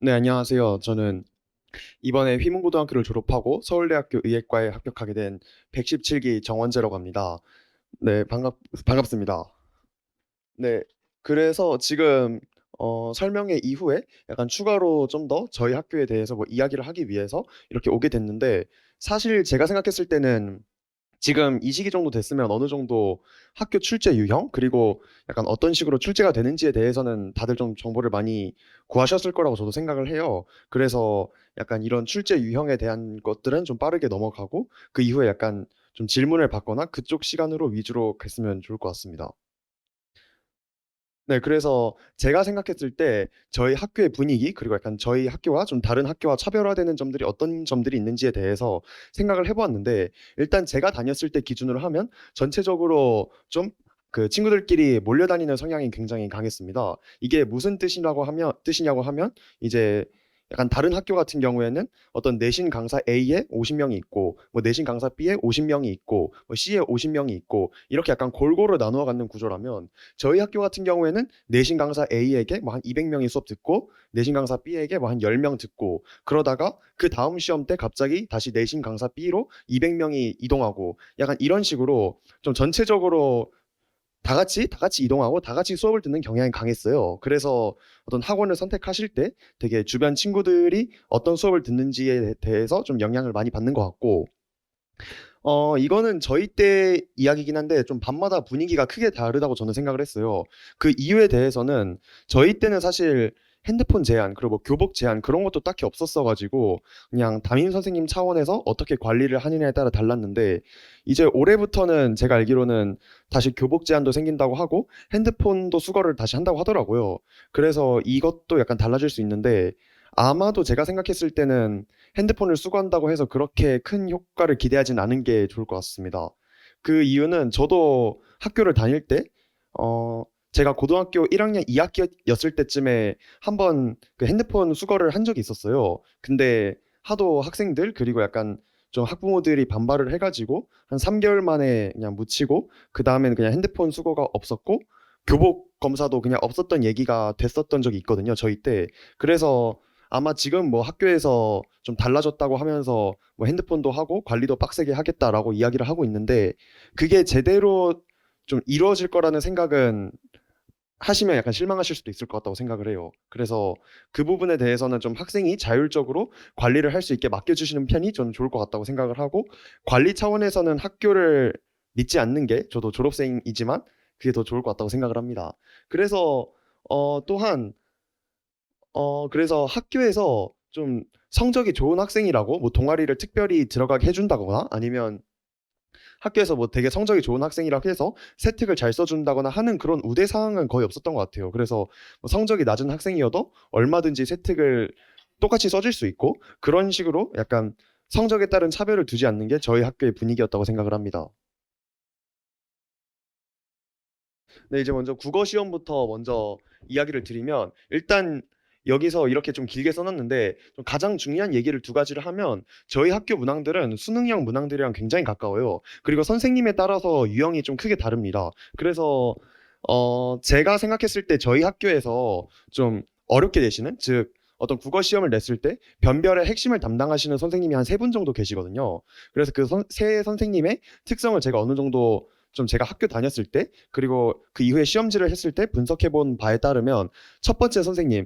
네, 안녕하세요. 저는 이번에 휘문고등학교를 졸업하고 서울대학교 의예과에 합격하게 된 117기 정원재라고 합니다. 네, 반갑습니다. 네, 그래서 지금 설명회 이후에 약간 추가로 좀 더 저희 학교에 대해서 뭐 이야기를 하기 위해서 이렇게 오게 됐는데, 사실 제가 생각했을 때는 지금 이 시기 정도 됐으면 어느 정도 학교 출제 유형, 그리고 약간 어떤 식으로 출제가 되는지에 대해서는 다들 좀 정보를 많이 구하셨을 거라고 저도 생각을 해요. 그래서 약간 이런 출제 유형에 대한 것들은 좀 빠르게 넘어가고 그 이후에 약간 좀 질문을 받거나 그쪽 시간으로 위주로 했으면 좋을 것 같습니다. 네, 그래서 제가 생각했을 때 저희 학교의 분위기, 그리고 약간 저희 학교와 좀 다른 학교와 차별화되는 점들이 어떤 점들이 있는지에 대해서 생각을 해보았는데, 일단 제가 다녔을 때 기준으로 하면 전체적으로 좀 그 친구들끼리 몰려다니는 성향이 굉장히 강했습니다. 이게 무슨 뜻이냐고 하면 이제 약간 다른 학교 같은 경우에는 어떤 내신 강사 A에 50명이 있고, 뭐 내신 강사 B에 50명이 있고, 뭐 C에 50명이 있고, 이렇게 약간 골고루 나누어 갖는 구조라면, 저희 학교 같은 경우에는 내신 강사 A에게 뭐 한 200명이 수업 듣고, 내신 강사 B에게 뭐 한 10명 듣고, 그러다가 그 다음 시험 때 갑자기 다시 내신 강사 B로 200명이 이동하고, 약간 이런 식으로 좀 전체적으로 다 같이 이동하고 다 같이 수업을 듣는 경향이 강했어요. 그래서 어떤 학원을 선택하실 때 되게 주변 친구들이 어떤 수업을 듣는지에 대해서 좀 영향을 많이 받는 것 같고, 이거는 저희 때 이야기긴 한데 좀 밤마다 분위기가 크게 다르다고 저는 생각을 했어요. 그 이유에 대해서는 저희 때는 사실 핸드폰 제한, 그리고 뭐 교복 제한 그런 것도 딱히 없었어가지고 그냥 담임 선생님 차원에서 어떻게 관리를 하느냐에 따라 달랐는데, 이제 올해부터는 제가 알기로는 다시 교복 제한도 생긴다고 하고 핸드폰도 수거를 다시 한다고 하더라고요. 그래서 이것도 약간 달라질 수 있는데, 아마도 제가 생각했을 때는 핸드폰을 수거한다고 해서 그렇게 큰 효과를 기대하진 않은 게 좋을 것 같습니다. 그 이유는 저도 학교를 다닐 때, 제가 고등학교 1학년 2학기였을 때쯤에 한번 그 핸드폰 수거를 한 적이 있었어요. 근데 하도 학생들, 그리고 약간 좀 학부모들이 반발을 해가지고 한 3개월 만에 그냥 묻히고, 그 다음에는 그냥 핸드폰 수거가 없었고, 교복 검사도 그냥 없었던 얘기가 됐었던 적이 있거든요, 저희 때. 그래서 아마 지금 뭐 학교에서 좀 달라졌다고 하면서 뭐 핸드폰도 하고 관리도 빡세게 하겠다라고 이야기를 하고 있는데, 그게 제대로 좀 이루어질 거라는 생각은 하시면 약간 실망하실 수도 있을 것 같다고 생각을 해요. 그래서 그 부분에 대해서는 좀 학생이 자율적으로 관리를 할 수 있게 맡겨주시는 편이 저는 좋을 것 같다고 생각을 하고, 관리 차원에서는 학교를 믿지 않는 게, 저도 졸업생이지만 그게 더 좋을 것 같다고 생각을 합니다. 그래서 또한 그래서 학교에서 좀 성적이 좋은 학생이라고 뭐 동아리를 특별히 들어가게 해준다거나, 아니면 학교에서 뭐 되게 성적이 좋은 학생이라고 해서 세특을 잘 써준다거나 하는 그런 우대 사항은 거의 없었던 것 같아요. 그래서 뭐 성적이 낮은 학생이어도 얼마든지 세특을 똑같이 써줄 수 있고, 그런 식으로 약간 성적에 따른 차별을 두지 않는 게 저희 학교의 분위기였다고 생각을 합니다. 네, 이제 먼저 국어 시험부터 먼저 이야기를 드리면, 일단 여기서 이렇게 좀 길게 써놨는데 좀 가장 중요한 얘기를 두 가지를 하면, 저희 학교 문항들은 수능형 문항들이랑 굉장히 가까워요. 그리고 선생님에 따라서 유형이 좀 크게 다릅니다. 그래서 제가 생각했을 때 저희 학교에서 좀 어렵게 내시는, 즉 어떤 국어 시험을 냈을 때 변별의 핵심을 담당하시는 선생님이 한 세 분 정도 계시거든요. 그래서 그 세 선생님의 특성을 제가 어느 정도 좀 제가 학교 다녔을 때, 그리고 그 이후에 시험지를 했을 때 분석해 본 바에 따르면, 첫 번째 선생님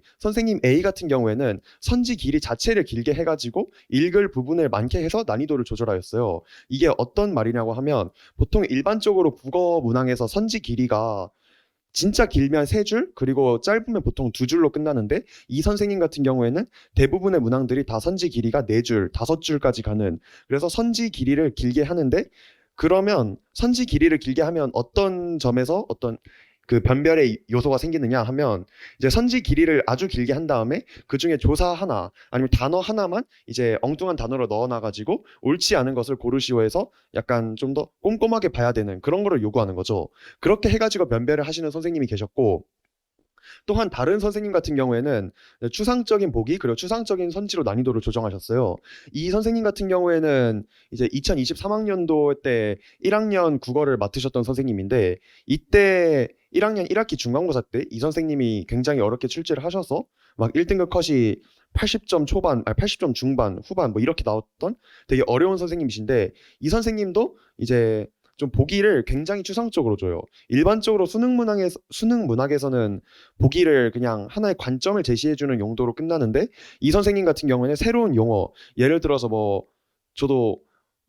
A 같은 경우에는 선지 길이 자체를 길게 해가지고 읽을 부분을 많게 해서 난이도를 조절하였어요. 이게 어떤 말이냐고 하면, 보통 일반적으로 국어 문항에서 선지 길이가 진짜 길면 세 줄, 그리고 짧으면 보통 두 줄로 끝나는데, 이 선생님 같은 경우에는 대부분의 문항들이 다 선지 길이가 네 줄, 다섯 줄까지 가는, 그래서 선지 길이를 길게 하는데, 그러면 선지 길이를 길게 하면 어떤 점에서 어떤 그 변별의 요소가 생기느냐 하면, 이제 선지 길이를 아주 길게 한 다음에 그 중에 조사 하나 아니면 단어 하나만 이제 엉뚱한 단어로 넣어놔가지고 옳지 않은 것을 고르시오 해서 약간 좀 더 꼼꼼하게 봐야 되는 그런 거를 요구하는 거죠. 그렇게 해가지고 변별을 하시는 선생님이 계셨고, 또한 다른 선생님 같은 경우에는 추상적인 보기 그리고 추상적인 선지로 난이도를 조정하셨어요. 이 선생님 같은 경우에는 이제 2023학년도 때 1학년 국어를 맡으셨던 선생님인데 이때 1학년 1학기 중간고사 때 이 선생님이 굉장히 어렵게 출제를 하셔서 막 1등급 컷이 80점 초반, 아니 80점 중반, 후반 뭐 이렇게 나왔던 되게 어려운 선생님이신데 이 선생님도 이제 좀 보기를 굉장히 추상적으로 줘요. 일반적으로 수능 문학에서는 보기를 그냥 하나의 관점을 제시해주는 용도로 끝나는데 이 선생님 같은 경우에는 새로운 용어, 예를 들어서 뭐 저도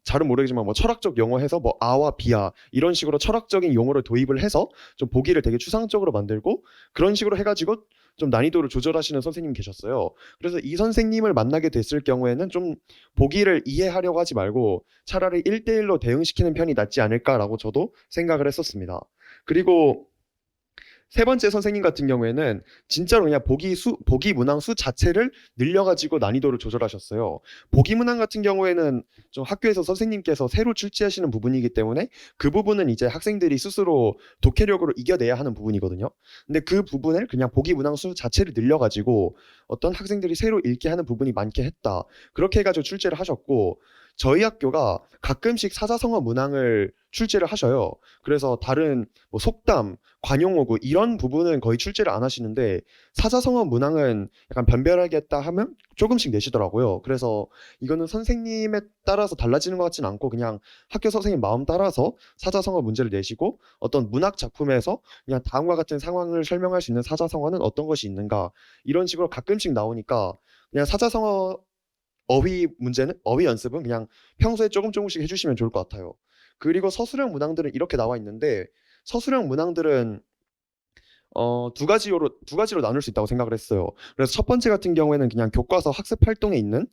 잘은 모르겠지만 뭐 철학적 용어 해서 뭐 아와 비아 이런 식으로 철학적인 용어를 도입을 해서 좀 보기를 되게 추상적으로 만들고 그런 식으로 해가지고 좀 난이도를 조절하시는 선생님이 계셨어요. 그래서 이 선생님을 만나게 됐을 경우에는 좀 보기를 이해하려고 하지 말고 차라리 1대1로 대응시키는 편이 낫지 않을까라고 저도 생각을 했었습니다. 그리고 세 번째 선생님 같은 경우에는 진짜로 그냥 보기 문항 수 자체를 늘려가지고 난이도를 조절하셨어요. 보기 문항 같은 경우에는 좀 학교에서 선생님께서 새로 출제하시는 부분이기 때문에 그 부분은 이제 학생들이 스스로 독해력으로 이겨내야 하는 부분이거든요. 근데 그 부분을 그냥 보기 문항 수 자체를 늘려가지고 어떤 학생들이 새로 읽게 하는 부분이 많게 했다. 그렇게 해가지고 출제를 하셨고 저희 학교가 가끔씩 사자성어 문항을 출제를 하셔요. 그래서 다른 뭐 속담, 관용어구 이런 부분은 거의 출제를 안 하시는데 사자성어 문항은 약간 변별하게 했다 하면 조금씩 내시더라고요. 그래서 이거는 선생님에 따라서 달라지는 것 같지는 않고 그냥 학교 선생님 마음 따라서 사자성어 문제를 내시고 어떤 문학 작품에서 그냥 다음과 같은 상황을 설명할 수 있는 사자성어는 어떤 것이 있는가 이런 식으로 가끔씩 나오니까 그냥 사자성어 어휘 연습은 그냥 평소에 조금씩 해주시면 좋을 것 같아요. 그리고 서술형 문항들은 이렇게 나와 있는데 서술형 문항들은 두 가지로 나눌 수 있다고 생각을 했어요. 그래서 첫 번째 같은 경우에는 그냥 교과서 학습 활동에 있는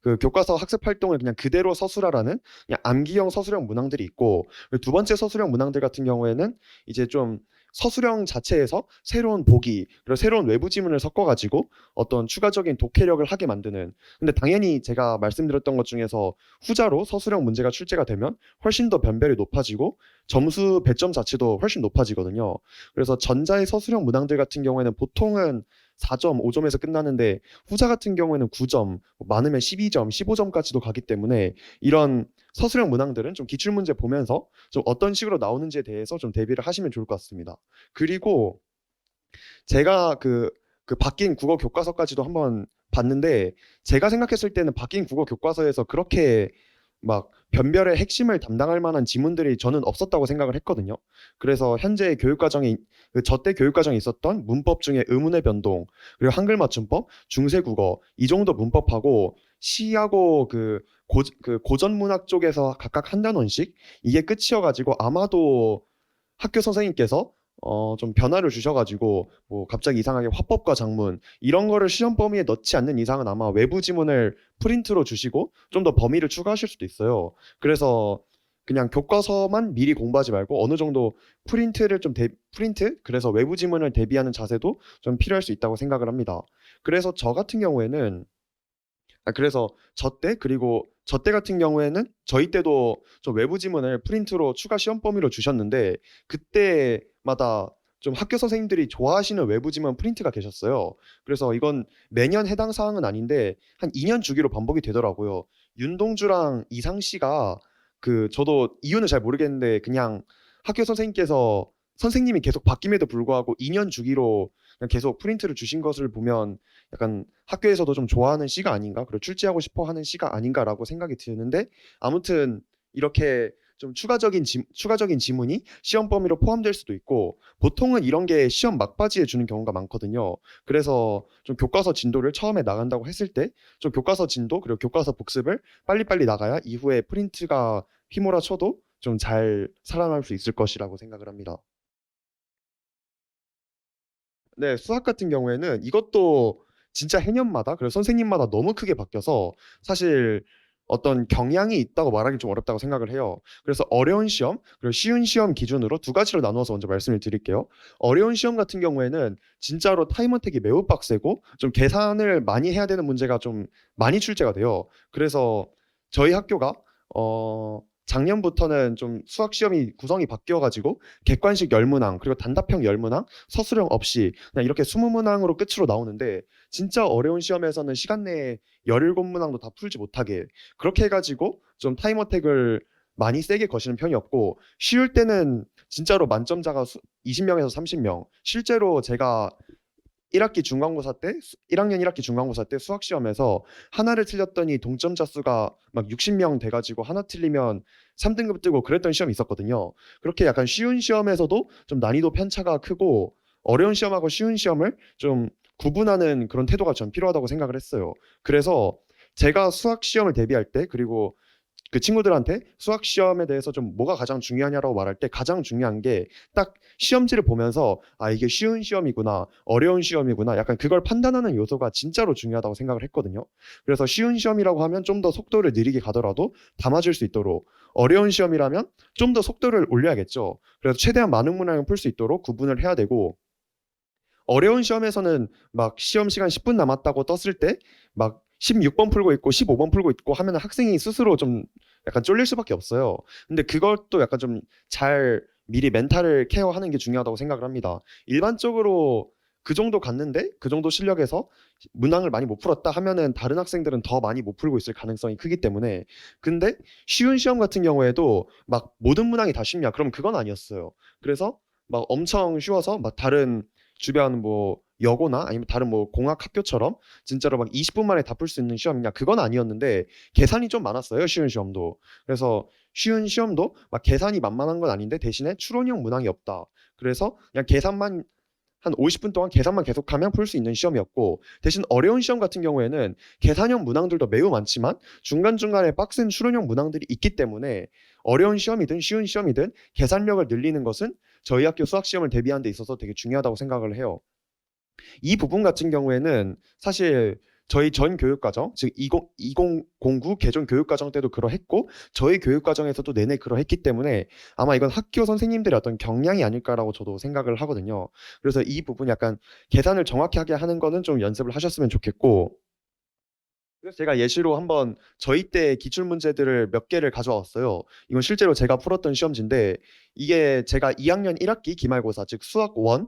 그 교과서 학습 활동을 그냥 그대로 서술하라는 그냥 암기형 서술형 문항들이 있고 그리고 두 번째 서술형 문항들 같은 경우에는 이제 좀 서술형 자체에서 새로운 보기 그리고 새로운 외부 지문을 섞어가지고 어떤 추가적인 독해력을 하게 만드는 근데 당연히 제가 말씀드렸던 것 중에서 후자로 서술형 문제가 출제가 되면 훨씬 더 변별이 높아지고 점수 배점 자체도 훨씬 높아지거든요. 그래서 전자의 서술형 문항들 같은 경우에는 보통은 4점, 5점에서 끝나는데 후자 같은 경우에는 9점, 많으면 12점, 15점까지도 가기 때문에 이런 서술형 문항들은 좀 기출문제 보면서 좀 어떤 식으로 나오는지에 대해서 좀 대비를 하시면 좋을 것 같습니다. 그리고 제가 그 바뀐 국어 교과서까지도 한번 봤는데 제가 생각했을 때는 바뀐 국어 교과서에서 그렇게 막 변별의 핵심을 담당할 만한 지문들이 저는 없었다고 생각을 했거든요. 그래서 현재 교육과정에 저때 교육과정에 있었던 문법 중에 의문의 변동 그리고 한글 맞춤법, 중세국어 이 정도 문법하고 시하고 그 고전 문학 쪽에서 각각 한 단원씩 이게 끝이어가지고 아마도 학교 선생님께서 좀 변화를 주셔가지고 뭐 갑자기 이상하게 화법과 작문 이런 거를 시험 범위에 넣지 않는 이상은 아마 외부 지문을 프린트로 주시고 좀 더 범위를 추가하실 수도 있어요. 그래서 그냥 교과서만 미리 공부하지 말고 어느 정도 프린트 그래서 외부 지문을 대비하는 자세도 좀 필요할 수 있다고 생각을 합니다. 그래서 저 같은 경우에는 그래서 저 때 같은 경우에는 저희 때도 좀 외부 지문을 프린트로 추가 시험 범위로 주셨는데 그때마다 좀 학교 선생님들이 좋아하시는 외부 지문 프린트가 계셨어요. 그래서 이건 매년 해당 사항은 아닌데 한 2년 주기로 반복이 되더라고요. 윤동주랑 이상 씨가 저도 이유는 잘 모르겠는데 그냥 학교 선생님이 계속 바뀜에도 불구하고 2년 주기로 그냥 계속 프린트를 주신 것을 보면 약간 학교에서도 좀 좋아하는 시가 아닌가, 그리고 출제하고 싶어 하는 시가 아닌가라고 생각이 드는데 아무튼 이렇게 좀 추가적인 지문이 시험 범위로 포함될 수도 있고 보통은 이런 게 시험 막바지에 주는 경우가 많거든요. 그래서 좀 교과서 진도를 처음에 나간다고 했을 때 좀 교과서 진도 그리고 교과서 복습을 빨리빨리 나가야 이후에 프린트가 휘몰아쳐도 좀 잘 살아남을 수 있을 것이라고 생각을 합니다. 네, 수학 같은 경우에는 이것도 진짜 해년마다 그리고 선생님마다 너무 크게 바뀌어서 사실 어떤 경향이 있다고 말하기 좀 어렵다고 생각을 해요. 그래서 어려운 시험 그리고 쉬운 시험 기준으로 두 가지로 나누어서 먼저 말씀을 드릴게요. 어려운 시험 같은 경우에는 진짜로 타임 어택이 매우 빡세고 좀 계산을 많이 해야 되는 문제가 좀 많이 출제가 돼요. 그래서 저희 학교가 작년부터는 좀 수학 시험이 구성이 바뀌어 가지고 객관식 10문항 그리고 단답형 10문항 서술형 없이 그냥 이렇게 20문항으로 끝으로 나오는데 진짜 어려운 시험에서는 시간 내에 17문항도 다 풀지 못하게 그렇게 해가지고 좀 타임 어택을 많이 세게 거시는 편이었고 쉬울 때는 진짜로 만점자가 20명에서 30명 실제로 제가 1학기 중간고사 때 1학년 1학기 중간고사 때 수학 시험에서 하나를 틀렸더니 동점자 수가 막 60명 돼가지고 하나 틀리면 3등급 뜨고 그랬던 시험이 있었거든요. 그렇게 약간 쉬운 시험에서도 좀 난이도 편차가 크고 어려운 시험하고 쉬운 시험을 좀 구분하는 그런 태도가 전 필요하다고 생각을 했어요. 그래서 제가 수학 시험을 대비할 때 그리고 그 친구들한테 수학 시험에 대해서 좀 뭐가 가장 중요하냐라고 말할 때 가장 중요한 게 딱 시험지를 보면서 아 이게 쉬운 시험이구나 어려운 시험이구나 약간 그걸 판단하는 요소가 진짜로 중요하다고 생각을 했거든요. 그래서 쉬운 시험이라고 하면 좀 더 속도를 느리게 가더라도 담아줄 수 있도록 어려운 시험이라면 좀 더 속도를 올려야겠죠. 그래서 최대한 많은 문항을 풀 수 있도록 구분을 해야 되고 어려운 시험에서는 막 시험 시간 10분 남았다고 떴을 때 막 16번 풀고 있고 15번 풀고 있고 하면 학생이 스스로 좀 약간 쫄릴 수밖에 없어요. 근데 그것도 약간 좀 잘 미리 멘탈을 케어하는 게 중요하다고 생각을 합니다. 일반적으로 그 정도 갔는데 그 정도 실력에서 문항을 많이 못 풀었다 하면은 다른 학생들은 더 많이 못 풀고 있을 가능성이 크기 때문에 근데 쉬운 시험 같은 경우에도 막 모든 문항이 다 쉽냐? 그럼 그건 아니었어요. 그래서 막 엄청 쉬워서 막 다른 주변 뭐 여고나 아니면 다른 뭐 공학 학교처럼 진짜로 막 20분 만에 다 풀 수 있는 시험이냐 그건 아니었는데 계산이 좀 많았어요 쉬운 시험도 그래서 쉬운 시험도 막 계산이 만만한 건 아닌데 대신에 추론형 문항이 없다 그래서 그냥 계산만 한 50분 동안 계산만 계속하면 풀 수 있는 시험이었고 대신 어려운 시험 같은 경우에는 계산형 문항들도 매우 많지만 중간중간에 빡센 추론형 문항들이 있기 때문에 어려운 시험이든 쉬운 시험이든 계산력을 늘리는 것은 저희 학교 수학 시험을 대비하는 데 있어서 되게 중요하다고 생각을 해요. 이 부분 같은 경우에는 사실 저희 전 교육과정, 즉 2009 개정 교육과정 때도 그러했고 저희 교육과정에서도 내내 그러했기 때문에 아마 이건 학교 선생님들의 어떤 경향이 아닐까라고 저도 생각을 하거든요. 그래서 이 부분 약간 계산을 정확하게 하는 거는 좀 연습을 하셨으면 좋겠고 그래서 제가 예시로 한번 저희 때 기출 문제들을 몇 개를 가져왔어요. 이건 실제로 제가 풀었던 시험지인데 이게 제가 2학년 1학기 기말고사 즉 수학 1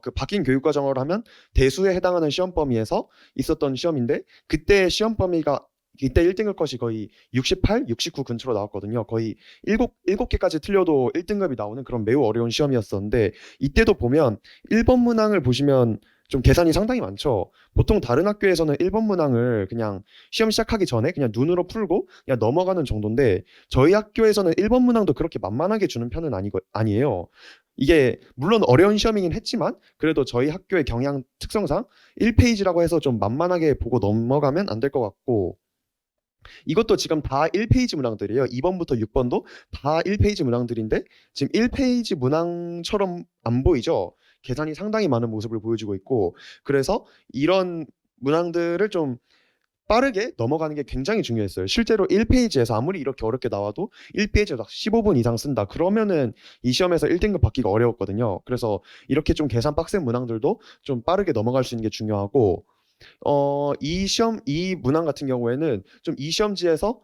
그 바뀐 교육과정으로 하면 대수에 해당하는 시험 범위에서 있었던 시험인데 그때 시험 범위가 이때 1등급 것이 거의 68, 69 근처로 나왔거든요. 거의 일곱 개까지 틀려도 1등급이 나오는 그런 매우 어려운 시험이었었는데 이때도 보면 1번 문항을 보시면 좀 계산이 상당히 많죠. 보통 다른 학교에서는 1번 문항을 그냥 시험 시작하기 전에 그냥 눈으로 풀고 그냥 넘어가는 정도인데 저희 학교에서는 1번 문항도 그렇게 만만하게 주는 편은 아니에요. 이게 물론 어려운 시험이긴 했지만 그래도 저희 학교의 경향 특성상 1페이지라고 해서 좀 만만하게 보고 넘어가면 안 될 것 같고 이것도 지금 다 1페이지 문항들이에요. 2번부터 6번도 다 1페이지 문항들인데 지금 1페이지 문항처럼 안 보이죠? 계산이 상당히 많은 모습을 보여주고 있고 그래서 이런 문항들을 좀 빠르게 넘어가는 게 굉장히 중요했어요. 실제로 1페이지에서 아무리 이렇게 어렵게 나와도 1페이지에서 15분 이상 쓴다. 그러면은 이 시험에서 1등급 받기가 어려웠거든요. 그래서 이렇게 좀 계산 빡센 문항들도 좀 빠르게 넘어갈 수 있는 게 중요하고 이 문항 같은 경우에는 좀 이 시험지에서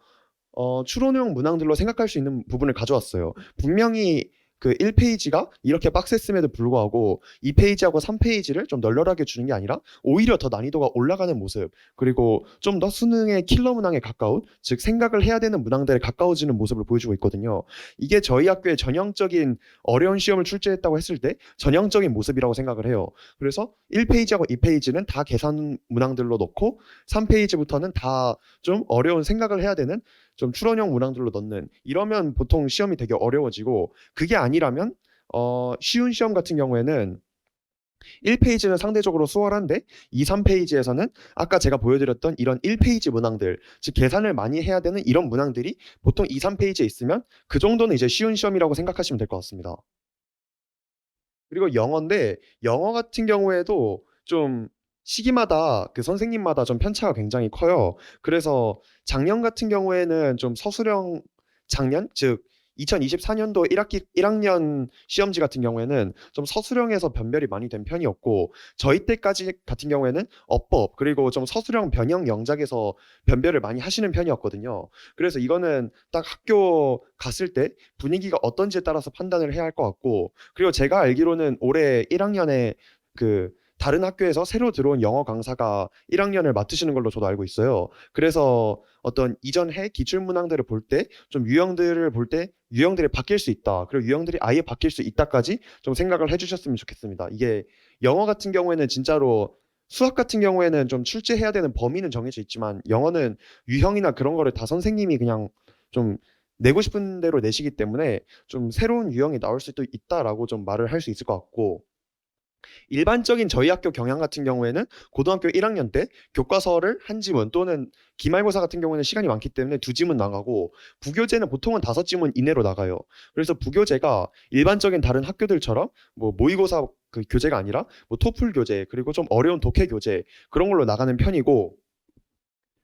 추론형 문항들로 생각할 수 있는 부분을 가져왔어요. 분명히 그 1페이지가 이렇게 빡셌음에도 불구하고 2페이지하고 3페이지를 좀 널널하게 주는 게 아니라 오히려 더 난이도가 올라가는 모습 그리고 좀 더 수능의 킬러 문항에 가까운 즉 생각을 해야 되는 문항들에 가까워지는 모습을 보여주고 있거든요. 이게 저희 학교의 전형적인 어려운 시험을 출제했다고 했을 때 전형적인 모습이라고 생각을 해요. 그래서 1페이지하고 2페이지는 다 계산 문항들로 넣고 3페이지부터는 다 좀 어려운 생각을 해야 되는 좀 추론형 문항들로 넣는 이러면 보통 시험이 되게 어려워지고 그게 아니라면 쉬운 시험 같은 경우에는 1페이지는 상대적으로 수월한데 2, 3페이지에서는 아까 제가 보여드렸던 이런 1페이지 문항들 즉 계산을 많이 해야 되는 이런 문항들이 보통 2, 3페이지에 있으면 그 정도는 이제 쉬운 시험이라고 생각하시면 될 것 같습니다. 그리고 영어인데 영어 같은 경우에도 좀 시기마다 그 선생님마다 좀 편차가 굉장히 커요. 그래서 작년 같은 경우에는 좀 서술형 작년 즉 2024년도 1학년 시험지 같은 경우에는 좀 서술형에서 변별이 많이 된 편이었고, 저희 때까지 같은 경우에는 어법 그리고 좀 서술형 변형 영작에서 변별을 많이 하시는 편이었거든요. 그래서 이거는 딱 학교 갔을 때 분위기가 어떤지에 따라서 판단을 해야 할 것 같고, 그리고 제가 알기로는 올해 1학년에 그 다른 학교에서 새로 들어온 영어 강사가 1학년을 맡으시는 걸로 저도 알고 있어요. 그래서 어떤 이전 해 기출 문항들을 볼 때 좀 유형들을 볼 때 유형들이 바뀔 수 있다. 그리고 유형들이 아예 바뀔 수 있다까지 좀 생각을 해주셨으면 좋겠습니다. 이게 영어 같은 경우에는 진짜로 수학 같은 경우에는 좀 출제해야 되는 범위는 정해져 있지만 영어는 유형이나 그런 거를 다 선생님이 그냥 좀 내고 싶은 대로 내시기 때문에 좀 새로운 유형이 나올 수도 있다라고 좀 말을 할 수 있을 것 같고, 일반적인 저희 학교 경향 같은 경우에는 고등학교 1학년 때 교과서를 한 지문 또는 기말고사 같은 경우에는 시간이 많기 때문에 두 지문 나가고, 부교재는 보통은 다섯 지문 이내로 나가요. 그래서 부교재가 일반적인 다른 학교들처럼 뭐 모의고사 그 교재가 아니라 뭐 토플 교재 그리고 좀 어려운 독해 교재 그런 걸로 나가는 편이고,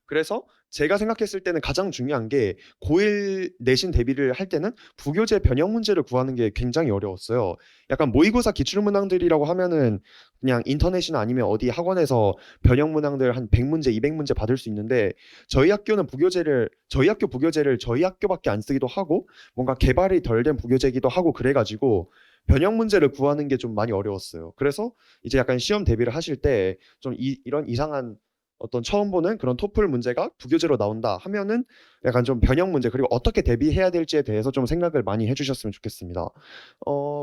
그래서 제가 생각했을 때는 가장 중요한 게 고1 내신 대비를 할 때는 부교재 변형 문제를 구하는 게 굉장히 어려웠어요. 약간 모의고사 기출문항들이라고 하면은 그냥 인터넷이나 아니면 어디 학원에서 변형 문항들 한 100문제, 200문제 받을 수 있는데, 저희 학교 부교재를 저희 학교밖에 안 쓰기도 하고 뭔가 개발이 덜 된 부교재기도 하고 그래가지고 변형 문제를 구하는 게 좀 많이 어려웠어요. 그래서 이제 약간 시험 대비를 하실 때 좀 이런 이상한 어떤 처음 보는 그런 토플 문제가 부교재로 나온다 하면은 약간 좀 변형 문제 그리고 어떻게 대비해야 될지에 대해서 좀 생각을 많이 해주셨으면 좋겠습니다.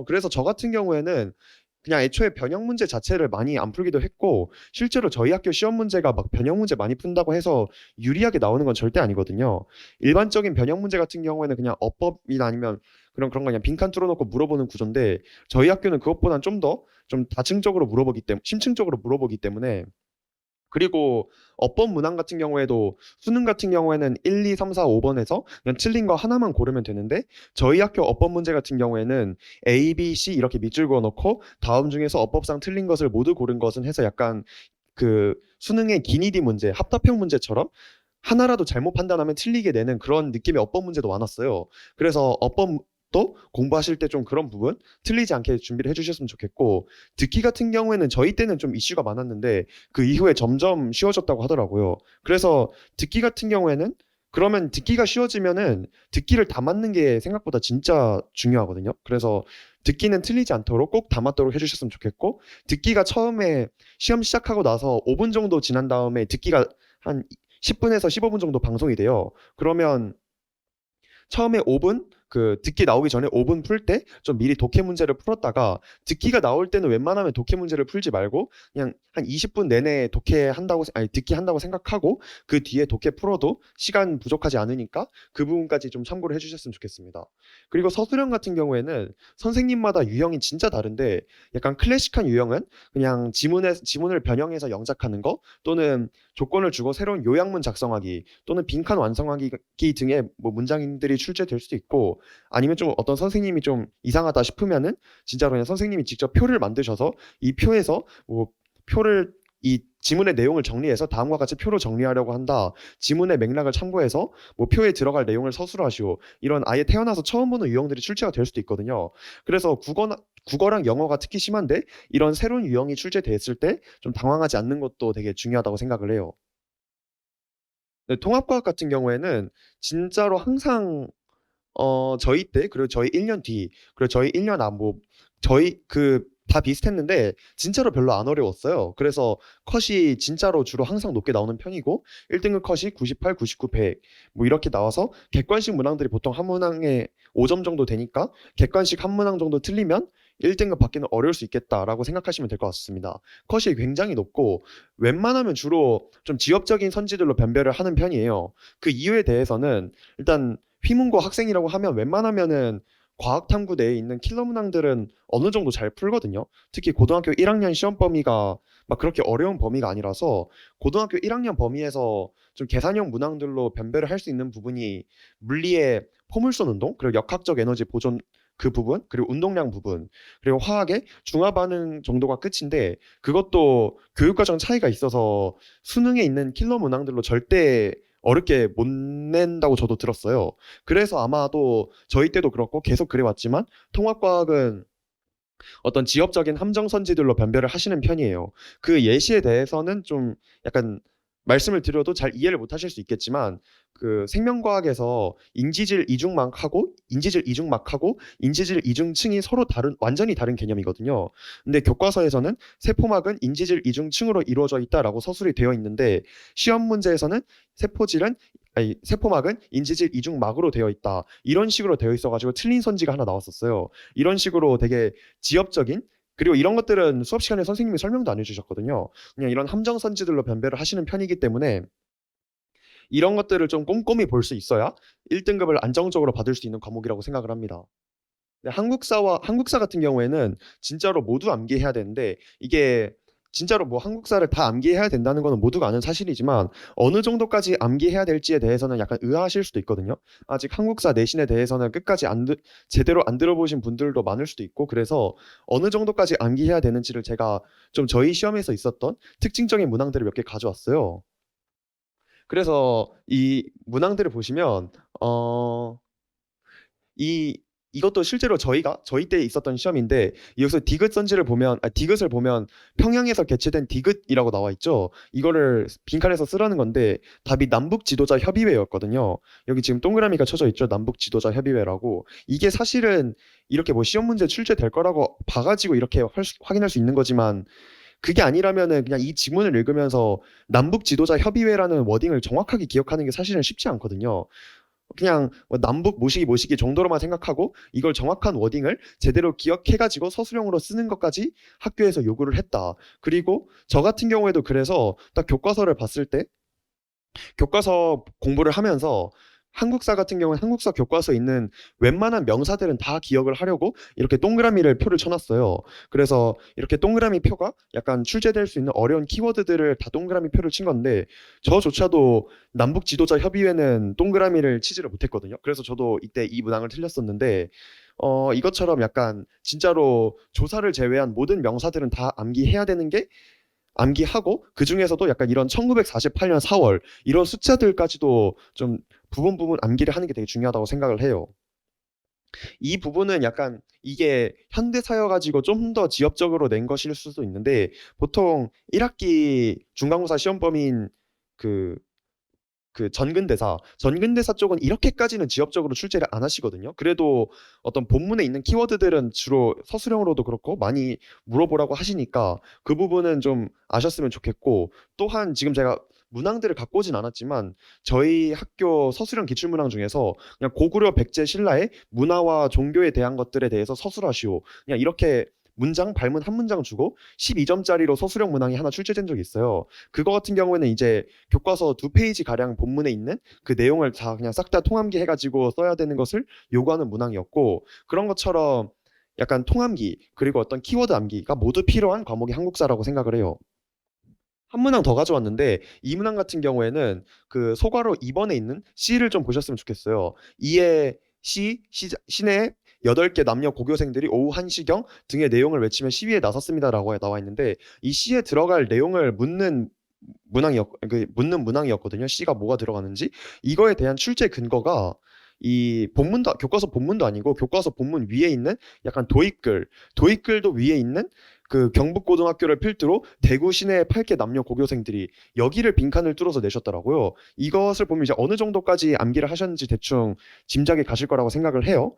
그래서 저 같은 경우에는 그냥 애초에 변형 문제 자체를 많이 안 풀기도 했고, 실제로 저희 학교 시험 문제가 막 변형 문제 많이 푼다고 해서 유리하게 나오는 건 절대 아니거든요. 일반적인 변형 문제 같은 경우에는 그냥 어법이나 아니면 그런 거 그냥 빈칸 뚫어놓고 물어보는 구조인데, 저희 학교는 그것보단 좀 더 좀 다층적으로 물어보기 때문에 심층적으로 물어보기 때문에, 그리고 어법 문항 같은 경우에도 수능 같은 경우에는 1, 2, 3, 4, 5번에서 그냥 틀린 거 하나만 고르면 되는데, 저희 학교 어법 문제 같은 경우에는 A, B, C 이렇게 밑줄 그어 놓고 다음 중에서 어법상 틀린 것을 모두 고른 것은 해서 약간 그 수능의 기니디 문제, 합답형 문제처럼 하나라도 잘못 판단하면 틀리게 내는 그런 느낌의 어법 문제도 많았어요. 그래서 어법도 공부하실 때 좀 그런 부분 틀리지 않게 준비를 해주셨으면 좋겠고, 듣기 같은 경우에는 저희 때는 좀 이슈가 많았는데 그 이후에 점점 쉬워졌다고 하더라고요. 그래서 듣기 같은 경우에는, 그러면 듣기가 쉬워지면은 듣기를 다 맞는 게 생각보다 진짜 중요하거든요. 그래서 듣기는 틀리지 않도록 꼭 다 맞도록 해주셨으면 좋겠고, 듣기가 처음에 시험 시작하고 나서 5분 정도 지난 다음에 듣기가 한 10분에서 15분 정도 방송이 돼요. 그러면 처음에 5분 그 듣기 나오기 전에 5분 풀 때 좀 미리 독해 문제를 풀었다가, 듣기가 나올 때는 웬만하면 독해 문제를 풀지 말고 그냥 한 20분 내내 독해 한다고 아니 듣기 한다고 생각하고 그 뒤에 독해 풀어도 시간 부족하지 않으니까 그 부분까지 좀 참고를 해주셨으면 좋겠습니다. 그리고 서술형 같은 경우에는 선생님마다 유형이 진짜 다른데, 약간 클래식한 유형은 그냥 지문을 변형해서 영작하는 거, 또는 조건을 주고 새로운 요약문 작성하기, 또는 빈칸 완성하기 등의 뭐 문장들이 출제될 수도 있고, 아니면 좀 어떤 선생님이 좀 이상하다 싶으면은 진짜로 그냥 선생님이 직접 표를 만드셔서 이 표에서 뭐 표를 이 지문의 내용을 정리해서 다음과 같이 표로 정리하려고 한다. 지문의 맥락을 참고해서 뭐 표에 들어갈 내용을 서술하시오. 이런 아예 태어나서 처음 보는 유형들이 출제가 될 수도 있거든요. 그래서 국어랑 영어가 특히 심한데 이런 새로운 유형이 출제됐을 때 좀 당황하지 않는 것도 되게 중요하다고 생각을 해요. 네, 통합과학 같은 경우에는 진짜로 항상 저희 때 그리고 저희 1년 뒤 그리고 저희 1년 앞 뭐 저희 그 다 비슷했는데 진짜로 별로 안 어려웠어요. 그래서 컷이 진짜로 주로 항상 높게 나오는 편이고, 1등급 컷이 98, 99, 100 뭐 이렇게 나와서 객관식 문항들이 보통 한 문항에 5점 정도 되니까 객관식 한 문항 정도 틀리면 1등급 받기는 어려울 수 있겠다라고 생각하시면 될 것 같습니다. 컷이 굉장히 높고 웬만하면 주로 좀 지엽적인 선지들로 변별을 하는 편이에요. 그 이유에 대해서는 일단 휘문고 학생이라고 하면 웬만하면은 과학탐구 내에 있는 킬러 문항들은 어느 정도 잘 풀거든요. 특히 고등학교 1학년 시험 범위가 막 그렇게 어려운 범위가 아니라서 고등학교 1학년 범위에서 좀 계산형 문항들로 변별을 할 수 있는 부분이 물리의 포물선 운동, 그리고 역학적 에너지 보존 그 부분, 그리고 운동량 부분, 그리고 화학의 중화 반응 정도가 끝인데, 그것도 교육과정 차이가 있어서 수능에 있는 킬러 문항들로 절대 어렵게 못 낸다고 저도 들었어요. 그래서 아마도 저희 때도 그렇고 계속 그래왔지만 통합과학은 어떤 지역적인 함정선지들로 변별을 하시는 편이에요. 그 예시에 대해서는 좀 약간 말씀을 드려도 잘 이해를 못 하실 수 있겠지만 그 생명과학에서 인지질 이중막하고 인지질 이중층이 서로 다른 완전히 다른 개념이거든요. 근데 교과서에서는 세포막은 인지질 이중층으로 이루어져 있다라고 서술이 되어 있는데 시험 문제에서는 세포질은 세포막은 인지질 이중막으로 되어 있다. 이런 식으로 되어 있어가지고 틀린 선지가 하나 나왔었어요. 이런 식으로 되게 지엽적인 그리고 이런 것들은 수업 시간에 선생님이 설명도 안 해주셨거든요. 그냥 이런 함정 선지들로 변별을 하시는 편이기 때문에 이런 것들을 좀 꼼꼼히 볼 수 있어야 1등급을 안정적으로 받을 수 있는 과목이라고 생각을 합니다. 근데 한국사 같은 경우에는 진짜로 모두 암기해야 되는데 이게 진짜로 뭐 한국사를 다 암기해야 된다는 거는 모두가 아는 사실이지만 어느 정도까지 암기해야 될지에 대해서는 약간 의아하실 수도 있거든요. 아직 한국사 내신에 대해서는 끝까지 제대로 안 들어보신 분들도 많을 수도 있고 그래서 어느 정도까지 암기해야 되는지를 제가 좀 저희 시험에서 있었던 특징적인 문항들을 몇 개 가져왔어요. 그래서 이 문항들을 보시면 어, 이 이것도 실제로 저희 때 있었던 시험인데 여기서 디귿을 보면 평양에서 개최된 디귿이라고 나와 있죠. 이거를 빈칸에서 쓰라는 건데 답이 남북 지도자 협의회였거든요. 여기 지금 동그라미가 쳐져 있죠. 남북 지도자 협의회라고. 이게 사실은 이렇게 뭐 시험 문제 출제될 거라고 봐가지고 이렇게 확인할 수 있는 거지만 그게 아니라면은 그냥 이 지문을 읽으면서 남북 지도자 협의회라는 워딩을 정확하게 기억하는 게 사실은 쉽지 않거든요. 그냥 뭐 남북 모시기 정도로만 생각하고 이걸 정확한 워딩을 제대로 기억해가지고 서술형으로 쓰는 것까지 학교에서 요구를 했다. 그리고 저 같은 경우에도 그래서 딱 교과서를 봤을 때 교과서 공부를 하면서 한국사 같은 경우는 한국사 교과서에 있는 웬만한 명사들은 다 기억을 하려고 이렇게 동그라미를 표를 쳐놨어요. 그래서 이렇게 동그라미 표가 약간 출제될 수 있는 어려운 키워드들을 다 동그라미 표를 친 건데 저조차도 남북 지도자 협의회는 동그라미를 치지를 못했거든요. 그래서 저도 이때 이 문항을 틀렸었는데 이것처럼 약간 진짜로 조사를 제외한 모든 명사들은 다 암기해야 되는 게 암기하고 그 중에서도 약간 이런 1948년 4월 이런 숫자들까지도 좀 부분 암기를 하는 게 되게 중요하다고 생각을 해요. 이 부분은 약간 이게 현대사여가지고 좀 더 지엽적으로 낸 것일 수도 있는데 보통 1학기 중간고사 시험 범위인 그 전근대사 쪽은 이렇게까지는 지엽적으로 출제를 안 하시거든요. 그래도 어떤 본문에 있는 키워드들은 주로 서술형으로도 그렇고 많이 물어보라고 하시니까 그 부분은 좀 아셨으면 좋겠고 또한 지금 제가 문항들을 갖고 오진 않았지만 저희 학교 서술형 기출문항 중에서 그냥 고구려 백제 신라의 문화와 종교에 대한 것들에 대해서 서술하시오. 그냥 이렇게 발문 한 문장 주고 12점짜리로 서술형 문항이 하나 출제된 적이 있어요. 그거 같은 경우에는 이제 교과서 2페이지 가량 본문에 있는 그 내용을 다 그냥 싹 다 통암기 해가지고 써야 되는 것을 요구하는 문항이었고 그런 것처럼 약간 통암기 그리고 어떤 키워드 암기가 모두 필요한 과목이 한국사라고 생각을 해요. 한 문항 더 가져왔는데 이 문항 같은 경우에는 그 소괄호 2번에 있는 C를 좀 보셨으면 좋겠어요. 이에 시내 8개 남녀 고교생들이 오후 1시경 등의 내용을 외치며 시위에 나섰습니다라고 나와 있는데 이 C에 들어갈 내용을 묻는 문항이었거든요. C가 뭐가 들어가는지 이거에 대한 출제 근거가 이 교과서 본문도 아니고 교과서 본문 위에 있는 약간 도입글도 위에 있는 그 경북고등학교를 필두로 대구 시내 8개 남녀 고교생들이 여기를 빈칸을 뚫어서 내셨더라고요. 이것을 보면 이제 어느 정도까지 암기를 하셨는지 대충 짐작이 가실 거라고 생각을 해요.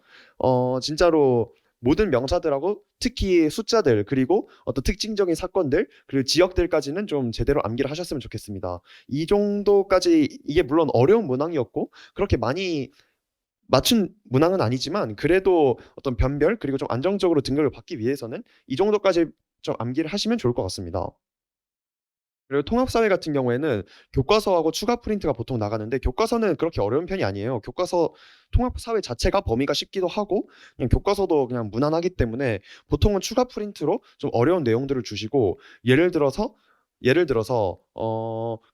진짜로 모든 명사들하고 특히 숫자들 그리고 어떤 특징적인 사건들 그리고 지역들까지는 좀 제대로 암기를 하셨으면 좋겠습니다. 이 정도까지 이게 물론 어려운 문항이었고 그렇게 많이 맞춘 문항은 아니지만 그래도 어떤 변별 그리고 좀 안정적으로 등급을 받기 위해서는 이 정도까지 좀 암기를 하시면 좋을 것 같습니다. 그리고 통합사회 같은 경우에는 교과서하고 추가 프린트가 보통 나가는데 교과서는 그렇게 어려운 편이 아니에요. 통합사회 자체가 범위가 쉽기도 하고 그냥 교과서도 그냥 무난하기 때문에 보통은 추가 프린트로 좀 어려운 내용들을 주시고 예를 들어서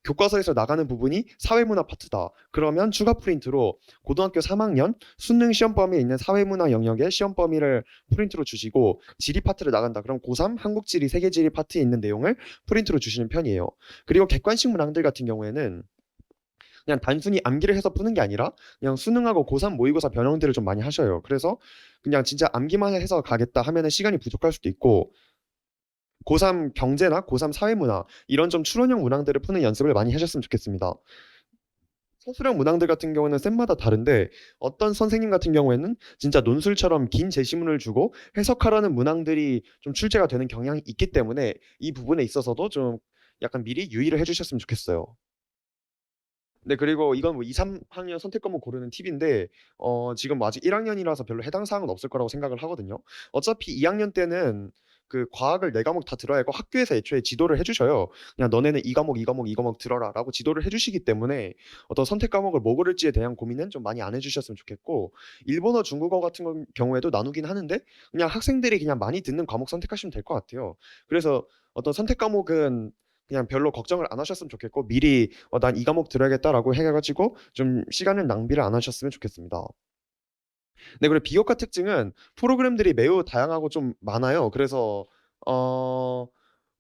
교과서에서 나가는 부분이 사회문화 파트다. 그러면 추가 프린트로 고등학교 3학년 수능 시험 범위에 있는 사회문화 영역의 시험 범위를 프린트로 주시고 지리 파트를 나간다. 그럼 고3 한국지리 세계지리 파트에 있는 내용을 프린트로 주시는 편이에요. 그리고 객관식 문항들 같은 경우에는 그냥 단순히 암기를 해서 푸는 게 아니라 그냥 수능하고 고3 모의고사 변형들을 좀 많이 하셔요. 그래서 그냥 진짜 암기만 해서 가겠다 하면은 시간이 부족할 수도 있고 고3 경제나 고3 사회문화 이런 좀 추론형 문항들을 푸는 연습을 많이 하셨으면 좋겠습니다. 서술형 문항들 같은 경우는 쌤마다 다른데 어떤 선생님 같은 경우에는 진짜 논술처럼 긴 제시문을 주고 해석하라는 문항들이 좀 출제가 되는 경향이 있기 때문에 이 부분에 있어서도 좀 약간 미리 유의를 해주셨으면 좋겠어요. 네, 그리고 이건 뭐 2, 3학년 선택 과목 고르는 팁인데, 지금 뭐 아직 1학년이라서 별로 해당 사항은 없을 거라고 생각을 하거든요. 어차피 2학년 때는 그 과학을 4과목 다 들어야 하고 학교에서 애초에 지도를 해주셔요. 그냥 너네는 이 과목, 이 과목, 이 과목 들어라 라고 지도를 해주시기 때문에 어떤 선택 과목을 뭐 고를지에 대한 고민은 좀 많이 안 해주셨으면 좋겠고, 일본어, 중국어 같은 경우에도 나누긴 하는데, 그냥 학생들이 그냥 많이 듣는 과목 선택하시면 될 것 같아요. 그래서 어떤 선택 과목은 그냥 별로 걱정을 안 하셨으면 좋겠고 미리 난 이 과목 들어야겠다라고 해가지고 좀 시간을 낭비를 안 하셨으면 좋겠습니다. 네, 그리고 비교과 특징은 프로그램들이 매우 다양하고 좀 많아요. 그래서 어,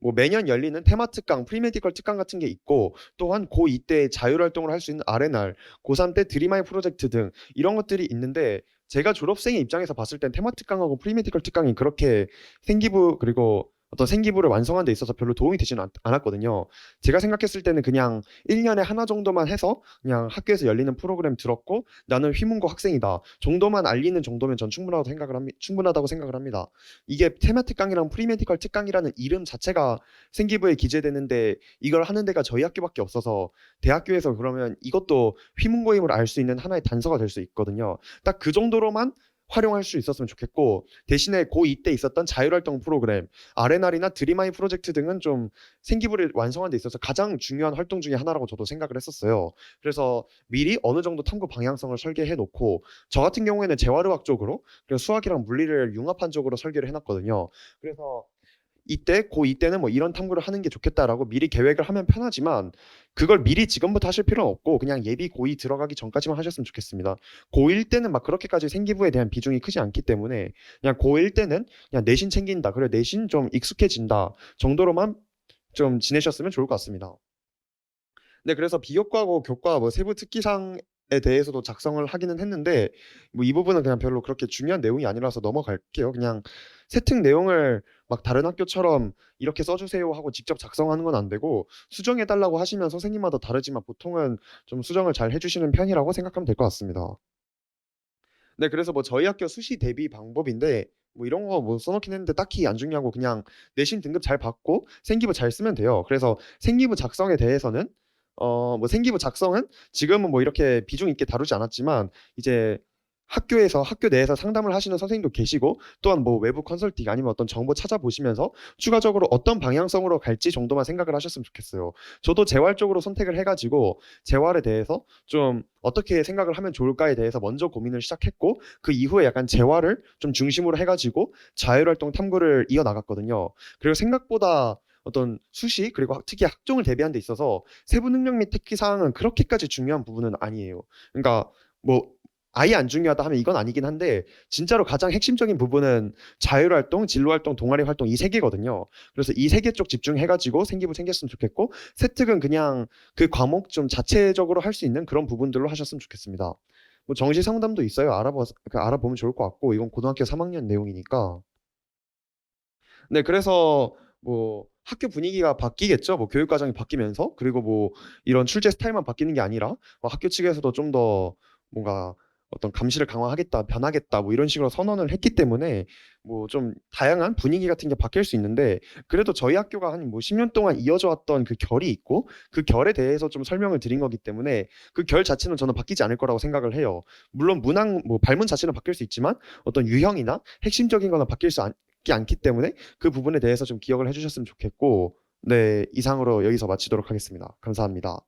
뭐 매년 열리는 테마 특강, 프리메디컬 특강 같은 게 있고 또한 고2 때 자율활동을 할 수 있는 R&R, 고3 때 드림아이 프로젝트 등 이런 것들이 있는데 제가 졸업생의 입장에서 봤을 땐 테마 특강하고 프리메디컬 특강이 그렇게 생기부 그리고 어떤 생기부를 완성하는 데 있어서 별로 도움이 되지는 않았거든요. 제가 생각했을 때는 그냥 1년에 하나 정도만 해서 그냥 학교에서 열리는 프로그램 들었고 나는 휘문고 학생이다 정도만 알리는 정도면 전 충분하다고 생각을 합니다. 이게 테마 특강이랑 프리메디컬 특강이라는 이름 자체가 생기부에 기재되는데 이걸 하는 데가 저희 학교밖에 없어서 대학교에서 그러면 이것도 휘문고임을 알 수 있는 하나의 단서가 될 수 있거든요. 딱 그 정도로만 활용할 수 있었으면 좋겠고 대신에 고2 때 있었던 자율활동 프로그램 R&R이나 드림아이 프로젝트 등은 좀 생기부를 완성하는 데 있어서 가장 중요한 활동 중에 하나라고 저도 생각을 했었어요. 그래서 미리 어느 정도 탐구 방향성을 설계해 놓고 저 같은 경우에는 재활의학 쪽으로 그리고 수학이랑 물리를 융합한 쪽으로 설계를 해놨거든요. 그래서 이때 고2 때는 뭐 이런 탐구를 하는 게 좋겠다라고 미리 계획을 하면 편하지만 그걸 미리 지금부터 하실 필요는 없고 그냥 예비 고2 들어가기 전까지만 하셨으면 좋겠습니다. 고1 때는 막 그렇게까지 생기부에 대한 비중이 크지 않기 때문에 그냥 고1 때는 그냥 내신 챙긴다. 그래 내신 좀 익숙해진다 정도로만 좀 지내셨으면 좋을 것 같습니다. 네, 그래서 비교과고 교과 뭐 세부 특기상에 대해서도 작성을 하기는 했는데 뭐 이 부분은 그냥 별로 그렇게 중요한 내용이 아니라서 넘어갈게요. 그냥 세특 내용을 막 다른 학교처럼 이렇게 써주세요 하고 직접 작성하는 건 안 되고 수정해 달라고 하시면 선생님마다 다르지만 보통은 좀 수정을 잘 해주시는 편이라고 생각하면 될 것 같습니다. 네, 그래서 뭐 저희 학교 수시 대비 방법인데 뭐 이런 거 뭐 써놓긴 했는데 딱히 안 중요하고 그냥 내신 등급 잘 받고 생기부 잘 쓰면 돼요. 그래서 생기부 작성에 대해서는 뭐 생기부 작성은 지금은 뭐 이렇게 비중 있게 다루지 않았지만 이제 학교에서 학교 내에서 상담을 하시는 선생님도 계시고 또한 뭐 외부 컨설팅 아니면 어떤 정보 찾아보시면서 추가적으로 어떤 방향성으로 갈지 정도만 생각을 하셨으면 좋겠어요. 저도 재활 쪽으로 선택을 해가지고 재활에 대해서 좀 어떻게 생각을 하면 좋을까에 대해서 먼저 고민을 시작했고 그 이후에 약간 재활을 좀 중심으로 해가지고 자율활동 탐구를 이어나갔거든요. 그리고 생각보다 어떤 수시 그리고 특히 학종을 대비하는 데 있어서 세부 능력 및 특기 사항은 그렇게까지 중요한 부분은 아니에요. 그러니까 뭐 아예 안 중요하다 하면 이건 아니긴 한데 진짜로 가장 핵심적인 부분은 자율활동, 진로활동, 동아리활동 이 세 개거든요. 그래서 이 세 개 쪽 집중해가지고 생기부 챙겼으면 좋겠고 세특은 그냥 그 과목 좀 자체적으로 할 수 있는 그런 부분들로 하셨으면 좋겠습니다. 뭐 정시 상담도 있어요. 알아보면 좋을 것 같고 이건 고등학교 3학년 내용이니까. 네, 그래서 뭐 학교 분위기가 바뀌겠죠. 뭐 교육 과정이 바뀌면서 그리고 뭐 이런 출제 스타일만 바뀌는 게 아니라 뭐 학교 측에서도 좀 더 뭔가 어떤 감시를 강화하겠다, 변하겠다 뭐 이런 식으로 선언을 했기 때문에 뭐 좀 다양한 분위기 같은 게 바뀔 수 있는데 그래도 저희 학교가 한 뭐 10년 동안 이어져 왔던 그 결이 있고 그 결에 대해서 좀 설명을 드린 거기 때문에 그 결 자체는 저는 바뀌지 않을 거라고 생각을 해요. 물론 문항 뭐 발문 자체는 바뀔 수 있지만 어떤 유형이나 핵심적인 거는 바뀔 수 않기 때문에 그 부분에 대해서 좀 기억을 해주셨으면 좋겠고, 네, 이상으로 여기서 마치도록 하겠습니다. 감사합니다.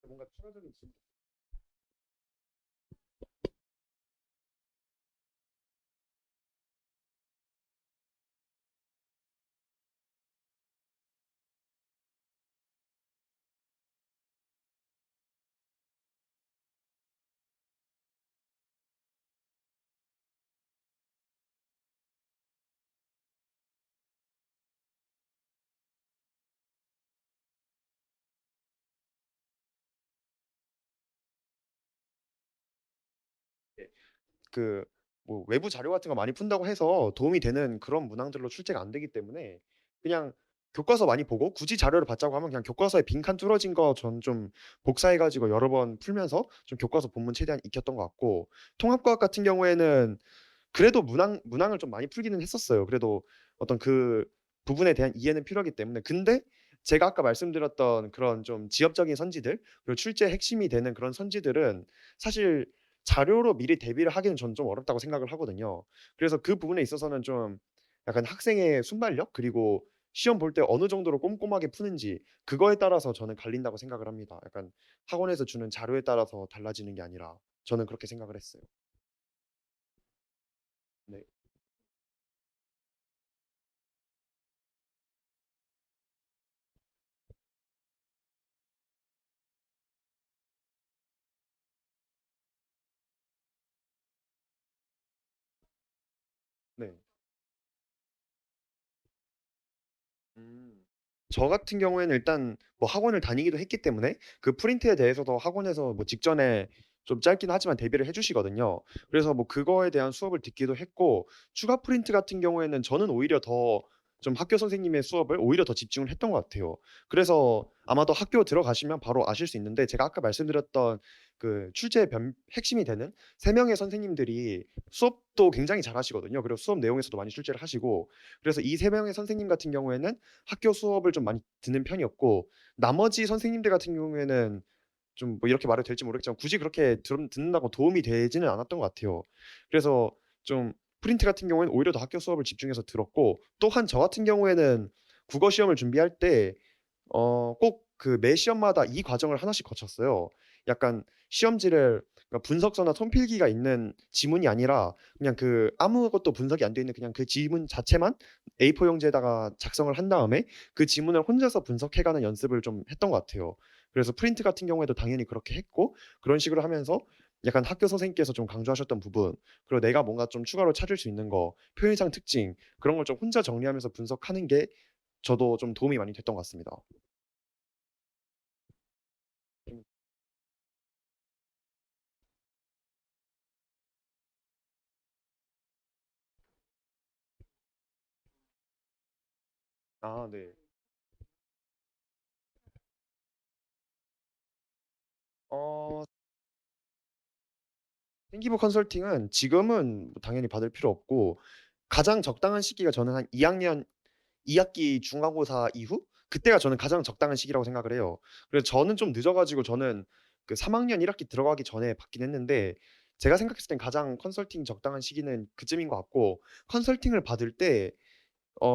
뭔가 추가적인 질문 그 뭐 외부 자료 같은 거 많이 푼다고 해서 도움이 되는 그런 문항들로 출제가 안 되기 때문에 그냥 교과서 많이 보고 굳이 자료를 받자고 하면 그냥 교과서에 빈칸 뚫어진 거 전 좀 복사해 가지고 여러 번 풀면서 좀 교과서 본문 최대한 익혔던 것 같고, 통합과학 같은 경우에는 그래도 문항을 좀 많이 풀기는 했었어요. 그래도 어떤 그 부분에 대한 이해는 필요하기 때문에. 근데 제가 아까 말씀드렸던 그런 좀 지엽적인 선지들, 그리고 출제의 핵심이 되는 그런 선지들은 사실 자료로 미리 대비를 하기는 전 좀 어렵다고 생각을 하거든요. 그래서 그 부분에 있어서는 좀 약간 학생의 순발력, 그리고 시험 볼 때 어느 정도로 꼼꼼하게 푸는지, 그거에 따라서 저는 갈린다고 생각을 합니다. 약간 학원에서 주는 자료에 따라서 달라지는 게 아니라, 저는 그렇게 생각을 했어요. 네. 네. 음. 저 같은 경우에는 일단 뭐 학원을 다니기도 했기 때문에 그 프린트에 대해서도 학원에서 뭐 직전에 좀 짧긴 하지만 대비를 해 주시거든요. 그래서 뭐 그거에 대한 수업을 듣기도 했고, 추가 프린트 같은 경우에는 저는 오히려 더 좀 학교 선생님의 수업을 오히려 더 집중을 했던 것 같아요. 그래서 아마도 학교 들어가시면 바로 아실 수 있는데, 제가 아까 말씀드렸던 그 출제의 핵심이 되는 3 명의 선생님들이 수업도 굉장히 잘하시거든요. 그리고 수업 내용에서도 많이 출제를 하시고, 그래서 이 3 명의 선생님 같은 경우에는 학교 수업을 좀 많이 듣는 편이었고, 나머지 선생님들 같은 경우에는 좀 뭐 이렇게 말해도 될지 모르겠지만 굳이 그렇게 듣는다고 도움이 되지는 않았던 것 같아요. 그래서 좀 프린트 같은 경우에는 오히려 더 학교 수업을 집중해서 들었고, 또한 저 같은 경우에는 국어 시험을 준비할 때 꼭 그 매 시험마다 이 과정을 하나씩 거쳤어요. 약간 시험지를, 그러니까 분석서나 손필기가 있는 지문이 아니라 그냥 그 아무것도 분석이 안 돼 있는 그냥 그 지문 자체만 A4 용지에다가 작성을 한 다음에 그 지문을 혼자서 분석해 가는 연습을 좀 했던 것 같아요. 그래서 프린트 같은 경우에도 당연히 그렇게 했고, 그런 식으로 하면서 약간 학교 선생님께서 좀 강조하셨던 부분, 그리고 내가 뭔가 좀 추가로 찾을 수 있는 거, 표현상 특징, 그런 걸 좀 혼자 정리하면서 분석하는 게 저도 좀 도움이 많이 됐던 것 같습니다. 음. 아 네. 어 생기부 컨설팅은 지금은 뭐 당연히 받을 필요 없고, 가장 적당한 시기가 저는 한 2 학년 2 학기 중간고사 이후, 그때가 저는 가장 적당한 시기라고 생각을 해요. 그래서 저는 좀 늦어 가지고 저는 그 3 학년 1 학기 들어가기 전에 받긴 했는데, 제가 생각했을 땐 가장 컨설팅 적당한 시기는 그쯤인 것 같고, 컨설팅을 받을 때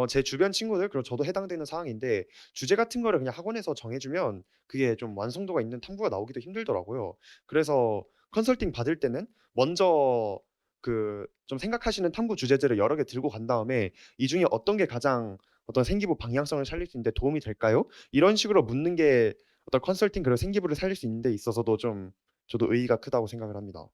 제 주변 친구들, 그리고 저도 해당되는 상황인데, 주제 같은 거를 그냥 학원에서 정해 주면 그게 좀 완성도가 있는 탐구가 나오기도 힘들더라고요. 그래서 컨설팅 받을 때는 먼저 그 좀 생각하시는 탐구 주제들을 여러 개 들고 간 다음에 "이 중에 어떤 게 가장 어떤 생기부 방향성을 살릴 수 있는 데 도움이 될까요?" 이런 식으로 묻는 게 어떤 컨설팅, 그리고 생기부를 살릴 수 있는 데 있어서도 좀 저도 의의가 크다고 생각을 합니다.